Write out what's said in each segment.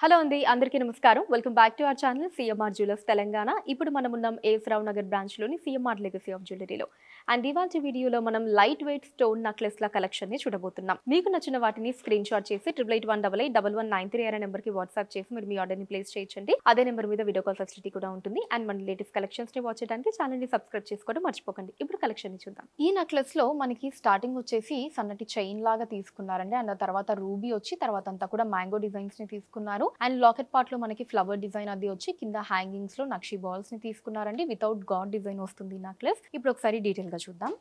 Hello అండి అందరికీ నమస్కారం welcome back to our channel CMR jewellers Telangana. ఇప్పుడు మనం ఉన్నాం ఏఎస్ రావు నగర్ బ్రాంచ్లోని సిఎంఆర్ లెగసీ ఆఫ్ జ్యువెలరీలో. అండ్ ఇవాళ వీడియోలో మనం లైట్ వెయిట్ స్టోన్ నెక్లెస్ల కలెక్షన్ని చూడబోతున్నాం. మీకు నచ్చిన వాటిని స్క్రీన్ షాట్ చేసి 8881881193 అనే నెంబర్కి వాట్సాప్ చేసి మీరు మీ ఆర్డర్ని ప్లేస్ చేయొచ్చండి. అదే నెంబర్ మీద వీడియో కాల్ ఫెసిలిటీ కూడా ఉంటుంది. అండ్ మన లేటెస్ట్ కలెక్షన్స్ని వాచ్ చేయడానికి ఛానల్ని సబ్స్క్రైబ్ చేసుకోవడం మర్చిపోకండి. ఇప్పుడు కలెక్షన్ని చూద్దాం. ఈ నెక్లెస్లో మనకి స్టార్టింగ్ వచ్చేసి సన్నటి చైన్ లాగా తీసుకున్నారండి. అండ్ ఆ తర్వాత రూబీ వచ్చి తర్వాత అంతా కూడా మ్యాంగో డిజైన్స్ని తీసుకున్నారు. అండ్ లాకెట్ పార్ట్ లో మనకి ఫ్లవర్ డిజైన్ అది వచ్చి కింద హ్యాంగింగ్స్ లో నక్షి బాల్స్ ని తీసుకున్నారండి. వితౌట్ గాడ్ డిజైన్ వస్తుంది ఈ నెక్లెస్. ఇప్పుడు ఒకసారి డీటెయిల్ గా చూద్దాం.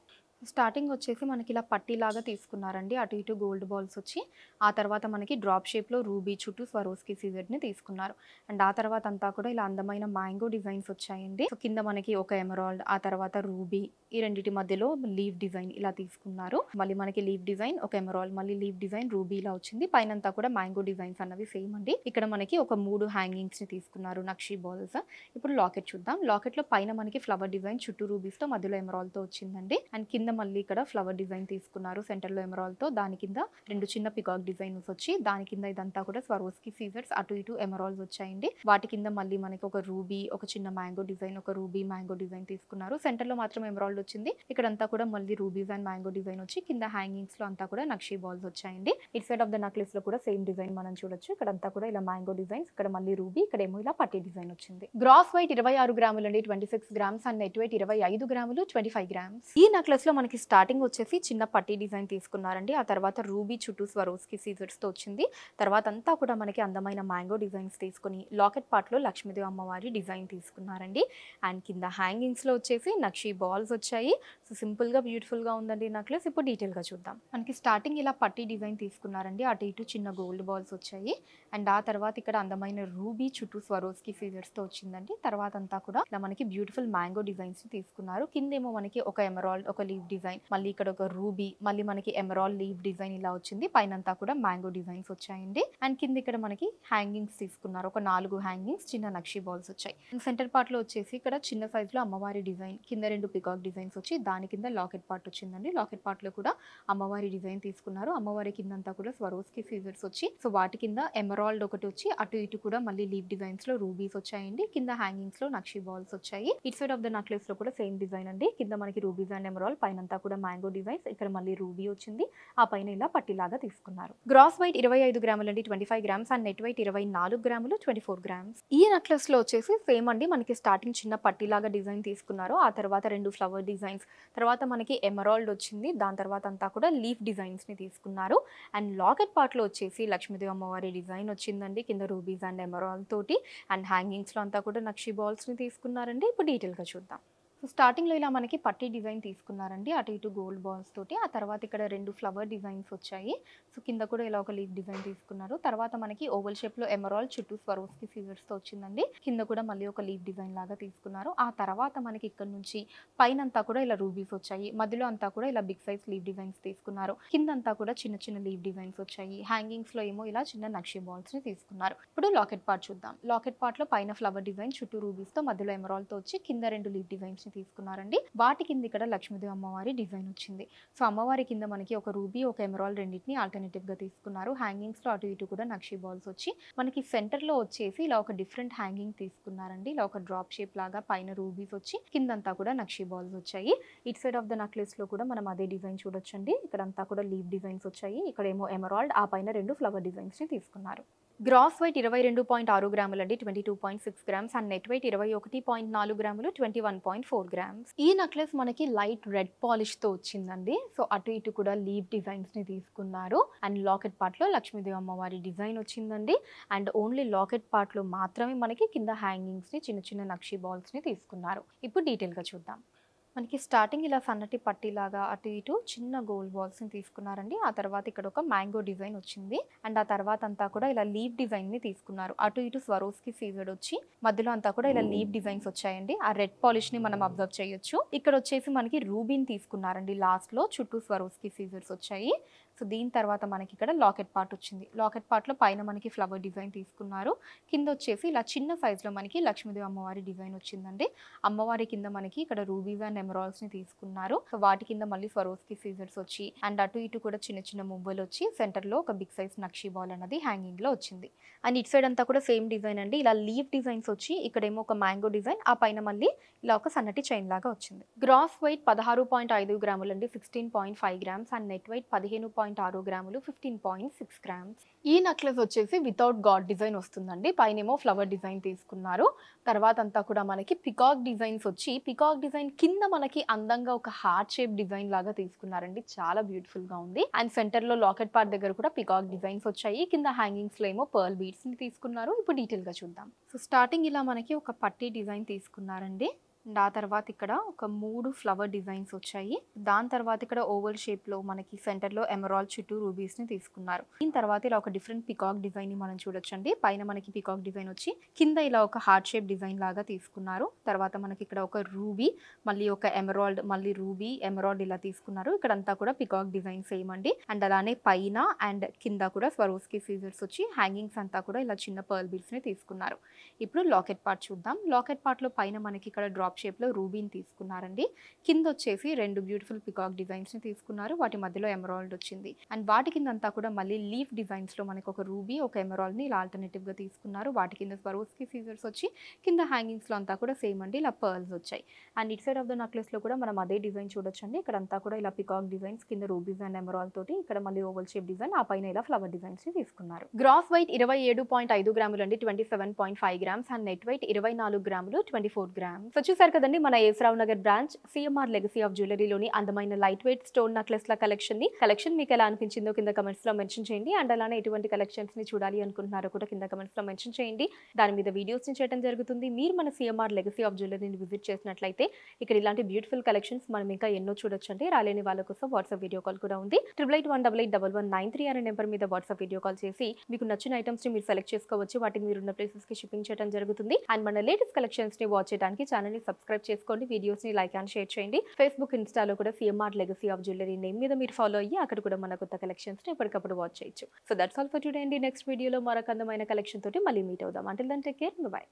స్టార్టింగ్ వచ్చేసి మనకి ఇలా పట్టీలాగా తీసుకున్నారండి. అటు ఇటు గోల్డ్ బాల్స్ వచ్చి ఆ తర్వాత మనకి డ్రాప్ షేప్లో రూబీ చుట్టూ స్వరోస్కి సీజెడ్ని తీసుకున్నారు. అండ్ ఆ తర్వాత అంతా కూడా ఇలా అందమైన మ్యాంగో డిజైన్స్ వచ్చాయండి. సో కింద మనకి ఒక ఎమరాల్డ్ ఆ తర్వాత రూబీ ఈ రెండింటి మధ్యలో లీవ్ డిజైన్ ఇలా తీసుకున్నారు. మళ్ళీ మనకి లీవ్ డిజైన్ ఒక ఎమరాల్డ్ మళ్ళీ లీవ్ డిజైన్ రూబీ ఇలా వచ్చింది. పైన అంతా కూడా మ్యాంగో డిజైన్స్ అన్నవి సేమ్ అండి. ఇక్కడ మనకి ఒక 3 హ్యాంగింగ్స్ ని తీసుకున్నారు నక్షి బాల్స్. ఇప్పుడు లాకెట్ చూద్దాం. లాకెట్ లో పైన మనకి ఫ్లవర్ డిజైన్ చుట్టూ రూబీస్ తో మధ్యలో ఎమరాల్డ్ తో వచ్చిందండి. అండ్ కింద మళ్ళీ ఇక్కడ ఫ్లవర్ డిజైన్ తీసుకున్నారు సెంటర్ లో ఎమరాల్డ్ తో. దాని కింద 2 చిన్న పికాక్ డిజైన్స్ వచ్చి దాని కింద ఇదంతా కూడా స్వరోస్కి సీజర్స్ అటు ఇటు ఎమరాల్డ్స్ వచ్చాయండి. వాటి కింద మళ్ళీ మనకి ఒక రూబీ ఒక చిన్న మ్యాంగో డిజైన్ ఒక రూబీ మ్యాంగో డిజైన్ తీసుకున్నారు. సెంటర్ లో మాత్రం ఎమరాల్డ్ వచ్చింది. ఇక్కడంతా కూడా మళ్ళీ రూబీస్ అండ్ మ్యాంగో డిజైన్ వచ్చి కింద హ్యాంగింగ్స్ లో అంతా కూడా నక్షి బాల్స్ వచ్చాయండి. It side of the necklace లో కూడా సేమ్ డిజైన్ మనం చూడొచ్చు. ఇక్కడంతా కూడా ఇలా మ్యాంగో డిజైన్స్ ఇక్కడ మళ్ళీ రూబీ ఇక్కడేమో ఇలా పట్టీ డిజైన్ వచ్చింది. గ్రాస్ వెయిట్ 26 గ్రాములు అండి 26 గ్రామ్స్ అండ్ నెట్ వెయిట్ 25 గ్రాములు 25 గ్రామ్స్. ఈ నెక్లెస్ లో మనకి స్టార్టింగ్ వచ్చేసి చిన్న పట్టీ డిజైన్ తీసుకున్నారండి. ఆ తర్వాత రూబీ చుట్టూ స్వరోస్కి సీజర్స్ తో వచ్చింది. తర్వాత అంతా కూడా మనకి అందమైన మ్యాంగో డిజైన్స్ తీసుకుని లాకెట్ పార్ట్ లో లక్ష్మీదేవి అమ్మవారి డిజైన్ తీసుకున్నారండి. అండ్ కింద హ్యాంగింగ్స్ లో వచ్చేసి నక్షి బాల్స్ వచ్చాయి. సో సింపుల్ గా బ్యూటిఫుల్ గా ఉందండి ఈ నెక్లెస్. ఇప్పుడు డీటెయిల్ గా చూద్దాం. మనకి స్టార్టింగ్ ఇలా పట్టీ డిజైన్ తీసుకున్నారండి. అటు ఇటు చిన్న గోల్డ్ బాల్స్ వచ్చాయి. అండ్ ఆ తర్వాత ఇక్కడ అందమైన రూబీ చుట్టూ స్వరోస్కి సీజర్స్ తో వచ్చిందండి. తర్వాత అంతా కూడా ఇలా మనకి బ్యూటిఫుల్ మ్యాంగో డిజైన్స్ తీసుకున్నారు. కిందేమో మనకి ఒక ఎమరాల్డ్ ఒక లీవ్ డిజైన్ మళ్ళీ ఇక్కడ ఒక రూబీ మళ్ళీ మనకి ఎమరాల్డ్ లీవ్ డిజైన్ ఇలా వచ్చింది. పైన అంతా కూడా మ్యాంగో డిజైన్స్ వచ్చాయండి. అండ్ కింద ఇక్కడ మనకి హ్యాంగింగ్స్ తీసుకున్నారు. ఒక 4 హ్యాంగింగ్స్ చిన్న నక్షి బాల్స్ వచ్చాయి. సెంటర్ పార్ట్ లో వచ్చేసి ఇక్కడ చిన్న సైజ్ లో అమ్మవారి డిజైన్ కింద 2 పికాక్ డిజైన్స్ వచ్చి దాని కింద లాకెట్ పార్ట్ వచ్చిందండి. లాకెట్ పార్ట్ లో కూడా అమ్మవారి డిజైన్ తీసుకున్నారు. అమ్మవారి కింద అంతా కూడా స్వరోస్కి సీజర్స్ వచ్చి సో వాటి కింద ఎమరాల్డ్ ఒకటి వచ్చి అటు ఇటు కూడా మళ్ళీ లీవ్ డిజైన్స్ లో రూబీస్ వచ్చాయండి. కింద హ్యాంగింగ్స్ లో నక్షి బాల్స్ వచ్చాయి. It side of the necklace లో కూడా సేమ్ డిజైన్ అండి. కింద మనకి రూబీస్ అండ్ ఎమరాల్డ్ పైన అంతా కూడా మ్యాంగో డిజైన్స్ ఇక్కడ మళ్ళీ రూబీ వచ్చింది. ఆ పైన ఇలా పట్టిలాగా తీసుకున్నారు. గ్రాస్ వెయిట్ 25 గ్రాములు అండి 25 గ్రామ్స్ అండ్ నెట్ వెయిట్ 24 గ్రాములు 24 గ్రామ్స్. ఈ నెక్లెస్ లో వచ్చేసి సేమ్ అండి. మనకి స్టార్టింగ్ చిన్న పట్టిలాగా డిజైన్ తీసుకున్నారు. ఆ తర్వాత 2 ఫ్లవర్ డిజైన్స్ తర్వాత మనకి ఎమరాల్డ్ వచ్చింది. దాని తర్వాత అంతా కూడా లీఫ్ డిజైన్స్ ని తీసుకున్నారు. అండ్ లాకెట్ పార్ట్ లో వచ్చేసి లక్ష్మీదేవి అమ్మవారి డిజైన్ వచ్చిందండి. కింద రూబీస్ అండ్ ఎమరాల్డ్ తోటి అండ్ హ్యాంగింగ్స్ లో అంతా కూడా నక్షి బాల్స్ ని తీసుకున్నారండి. ఇప్పుడు డీటెయిల్ గా చూద్దాం. సో స్టార్టింగ్లో ఇలా మనకి పట్టీ డిజైన్ తీసుకున్నారండి. అటు ఇటు గోల్డ్ బాల్స్ తోటి. ఆ తర్వాత ఇక్కడ 2 ఫ్లవర్ డిజైన్స్ వచ్చాయి. సో కింద కూడా ఇలా ఒక లీఫ్ డిజైన్ తీసుకున్నారు. తర్వాత మనకి ఓవల్ షేప్లో ఎమరాల్డ్ చుట్టూ స్వరోస్కి సీజర్స్తో వచ్చిందండి. కింద కూడా మళ్ళీ ఒక లీఫ్ డిజైన్ లాగా తీసుకున్నారు. ఆ తర్వాత మనకి ఇక్కడ నుంచి పైన అంతా కూడా ఇలా రూబీస్ వచ్చాయి. మధ్యలో అంతా కూడా ఇలా బిగ్ సైజ్ లీఫ్ డిజైన్స్ తీసుకున్నారు. కింద అంతా కూడా చిన్న చిన్న లీఫ్ డిజైన్స్ వచ్చాయి. హ్యాంగింగ్స్లో ఏమో ఇలా చిన్న నక్షి బాల్స్ని తీసుకున్నారు. ఇప్పుడు లాకెట్ పార్ట్ చూద్దాం. లాకెట్ పార్ట్లో పైన ఫ్లవర్ డిజైన్ చుట్టూ రూబీస్తో మధ్యలో ఎమరాల్డ్తో వచ్చి కింద 2 లీఫ్ డిజైన్స్ తీసుకున్నారండి. వాటి కింద ఇక్కడ లక్ష్మీదేవి అమ్మవారి డిజైన్ వచ్చింది. సో అమ్మవారి కింద మనకి ఒక రూబీ ఒక ఎమరాల్డ్ రెండింటిని ఆల్టర్నేటివ్ గా తీసుకున్నారు. హ్యాంగింగ్స్ లో అటు ఇటు కూడా నక్షి బాల్స్ వచ్చి మనకి సెంటర్ లో వచ్చేసి ఇలా ఒక డిఫరెంట్ హ్యాంగింగ్ తీసుకున్నారండి. ఇలా ఒక డ్రాప్ షేప్ లాగా పైన రూబీస్ వచ్చి కిందంతా కూడా నక్షి బాల్స్ వచ్చాయి. It side of the necklace లో కూడా మనం అదే డిజైన్ చూడొచ్చండి. ఇక్కడంతా కూడా లీవ్ డిజైన్స్ వచ్చాయి. ఇక్కడేమో ఎమరాల్డ్ ఆ పైన 2 ఫ్లవర్ డిజైన్స్ ని తీసుకున్నారు. గ్రాస్ వెయిట్ 22.6 గ్రాములు అండి 22.6 గ్రామ్స్ అండ్ నెట్ వెయిట్ 21.4 గ్రాములు 21.4 గ్రామ్స్. ఈ నెక్లెస్ మనకి లైట్ రెడ్ పాలిష్ తో వచ్చిందండి. సో అటు ఇటు కూడా లీవ్ డిజైన్స్ ని తీసుకున్నారు. అండ్ లాకెట్ పార్ట్ లో లక్ష్మీదేవి అమ్మవారి డిజైన్ వచ్చిందండి. అండ్ ఓన్లీ లాకెట్ పార్ట్ లో మాత్రమే మనకి కింద హ్యాంగింగ్స్ ని చిన్న చిన్న నక్షి బాల్స్ ని తీసుకున్నారు. ఇప్పుడు డీటెయిల్ గా చూద్దాం. మనకి స్టార్టింగ్ ఇలా సన్నటి పట్టీలాగా అటు ఇటు చిన్న గోల్డ్ బాల్స్ని తీసుకున్నారండి. ఆ తర్వాత ఇక్కడ ఒక మ్యాంగో డిజైన్ వచ్చింది. అండ్ ఆ తర్వాత అంతా కూడా ఇలా లీవ్ డిజైన్ని తీసుకున్నారు. అటు ఇటు స్వరోస్కి సీజెడ్ వచ్చి మధ్యలో అంతా కూడా ఇలా లీవ్ డిజైన్స్ వచ్చాయండి. ఆ రెడ్ పాలిష్ని మనం అబ్జర్వ్ చేయొచ్చు. ఇక్కడ వచ్చేసి మనకి రూబీని తీసుకున్నారండి. లాస్ట్లో చుట్టూ స్వరోస్కి సీజర్స్ వచ్చాయి. సో దీని తర్వాత మనకి ఇక్కడ లాకెట్ పార్ట్ వచ్చింది. లాకెట్ పార్ట్‌లో పైన మనకి ఫ్లవర్ డిజైన్ తీసుకున్నారు. కింద వచ్చేసి ఇలా చిన్న సైజ్‌లో మనకి లక్ష్మీదేవి అమ్మవారి డిజైన్ వచ్చిందండి. అమ్మవారి కింద మనకి ఇక్కడ రూబీస్ అండ్ ఎమరాల్డ్స్‌ని తీసుకున్నారు. సో వాటి కింద మళ్ళీ స్వరోస్కి సీజర్స్ వచ్చి అండ్ అటు ఇటు కూడా చిన్న చిన్న మువ్వలు వచ్చి సెంటర్‌లో ఒక బిగ్ సైజ్ నక్షి బాల్ అన్నది హ్యాంగింగ్‌లో వచ్చింది. అండ్ ఇటు సైడ్ అంతా కూడా సేమ్ డిజైన్ అండి. ఇలా లీఫ్ డిజైన్స్ వచ్చి ఇక్కడేమో ఒక మ్యాంగో డిజైన్, ఆ పైన మళ్ళీ ఇలా ఒక సన్నటి చైన్ లాగా వచ్చింది. గ్రాస్ వెయిట్ 16.5 గ్రాములండి, 16.5 గ్రామ్స్ అండ్ నెట్ వెయిట్ 15.6 గ్రాములు, 15.6 గ్రామ్స్. ఈ నెక్లెస్ వచ్చేసి వితౌట్ గాడ్ డిజైన్ వస్తుందండి. పైనేమో ఫ్లవర్ డిజైన్ తీసుకున్నారు. తర్వాత అంతా కూడా మనకి పికాక్ డిజైన్స్ వచ్చి పికాక్ డిజైన్ కింద మనకి అందంగా ఒక హార్ట్ షేప్ డిజైన్ లాగా తీసుకున్నారండి. చాలా బ్యూటిఫుల్ గా ఉంది. అండ్ సెంటర్ లో లాకెట్ పార్ట్ దగ్గర కూడా పికాక్ డిజైన్స్ వచ్చాయి. కింద హ్యాంగింగ్స్ లో ఏమో పర్ల్ బీడ్స్ ని తీసుకున్నారు. ఇప్పుడు డీటెయిల్ గా చూద్దాం. సో స్టార్టింగ్ ఇలా మనకి ఒక పట్టీ డిజైన్ తీసుకున్నారండి. అండ్ ఆ తర్వాత ఇక్కడ ఒక 3 ఫ్లవర్ డిజైన్స్ వచ్చాయి. దాని తర్వాత ఇక్కడ ఓవల్ షేప్ లో మనకి సెంటర్ లో ఎమరాల్డ్ చుట్టూ రూబీస్ ని తీసుకున్నారు. దీని తర్వాత ఇలా ఒక డిఫరెంట్ పికాక్ డిజైన్ ని మనం చూడొచ్చండి. పైన మనకి పికాక్ డిజైన్ వచ్చి కింద ఇలా ఒక హార్ట్ షేప్ డిజైన్ లాగా తీసుకున్నారు. తర్వాత మనకి ఇక్కడ ఒక రూబీ, మళ్ళీ ఒక ఎమరాల్డ్, మళ్ళీ రూబీ, ఎమరాల్డ్ ఇలా తీసుకున్నారు. ఇక్కడ అంతా కూడా పికాక్ డిజైన్ సేమ్ అండి. అండ్ అలానే పైన అండ్ కింద కూడా స్వరోస్కి సీజర్స్ వచ్చి హ్యాంగింగ్స్ అంతా కూడా ఇలా చిన్న పర్ల్ బీడ్స్ ని తీసుకున్నారు. ఇప్పుడు లాకెట్ పార్ట్ చూద్దాం. లాకెట్ పార్ట్ లో పైన మనకి ఇక్కడ డ్రాప్ షేప్ లో రూబీని తీసుకున్నారండి. కింద వచ్చేసి 2 బ్యూటిఫుల్ పికాక్ డిజైన్స్ ని తీసుకున్నారు. వాటి మధ్యలో ఎమరాల్డ్ వచ్చింది. అండ్ వాటి కింద అంతా కూడా మళ్ళీ లీఫ్ డిజైన్స్ లో మనకి ఒక రూబీ, ఒక ఎమరాల్డ్ ని ఇలా ఆల్టర్నేటివ్ గా తీసుకున్నారు. వాటి కింద స్వరోస్కి సీజర్స్ వచ్చి కింద హ్యాంగింగ్స్ లో అంతా కూడా సేమ్ అండి, ఇలా పర్ల్స్ వచ్చాయి. And it side of the necklace లో కూడా మనం అదే డిజైన్ చూడొచ్చండి. ఇక్కడ అంతా కూడా ఇలా పికాక్ డిజైన్స్, కింద రూబీస్ అండ్ ఎమరాల్డ్ తోటి ఇక్కడ మళ్ళీ ఓవల్ షేప్ డిజైన్, ఆ పైన ఇలా ఫ్లవర్ డిజైన్స్ ని తీసుకున్నారు. గ్రాస్ వెయిట్ 27.5 గ్రాములు అండి, 27.5 గ్రామ్స్ అండ్ నెట్ వెయిట్ 24 గ్రాములు, 24 గ్రామ్స్. చూసారు కదండి మన AS Rao Nagar branch CMR legacy of జ్యువెలరీలోని అందమైన లైట్ వెయిట్ స్టోన్ నెక్లెస్ల కలెక్షన్ మీకు ఎలా అనిపించిందో కింద కమెంట్స్ లో మెన్షన్ చేయండి. అండ్ అలానే ఎటువంటి కలెక్షన్స్ ని చూడాలి అనుకుంటున్నారో కూడా కింద కమెంట్స్ లో మెన్షన్ చేయండి. దాని మీద వీడియోస్ ని చేయడం జరుగుతుంది. మీరు మన సిఎంఆర్ లెగసీ ఆఫ్ జ్యువెలరీని విజిట్ చేసినట్లయితే ఇక్కడ ఇలాంటి బ్యూటిఫుల్ కలెక్షన్స్ మనం ఇంకా ఎన్నో చూడొచ్చండి. రాలేని వాళ్ళ కోసం వాట్సాప్ వీడియో కాల్ కూడా ఉంది. 8818881193 అనే నెంబర్ మీద వాట్సాప్ వీడియో కాల్ చేసి మీకు నచ్చిన ఐటమ్స్ ని మీరు సెలెక్ట్ చేసుకోవచ్చు. వాటిని మీరు ఉన్న ప్లేసెస్ కి షిప్పింగ్ చేయడం జరుగుతుంది. అండ్ మన లేటెస్ట్ కలెక్షన్స్ ని వాచ్ చేయడానికి ఛానల్ ని సబ్స్క్రైబ్ చేసుకోండి. వీడియోస్ ని లైక్ అండ్ షేర్ చేయండి. ఫేస్బుక్, ఇన్స్టాలో కూడా CMR legacy of jewellery name మీద మీరు ఫాలో అయ్యి అక్కడ కూడా మన కొత్త కలెక్షన్స్ ని ఎప్పటికప్పుడు వాచ్ చేయొచ్చు. So that's all for today అండి. నెక్స్ట్ వీడియోలో మరొక అందమైన కలెక్షన్ తోటి మళ్ళీ మీట్ అవుదాం. Until then take care, by.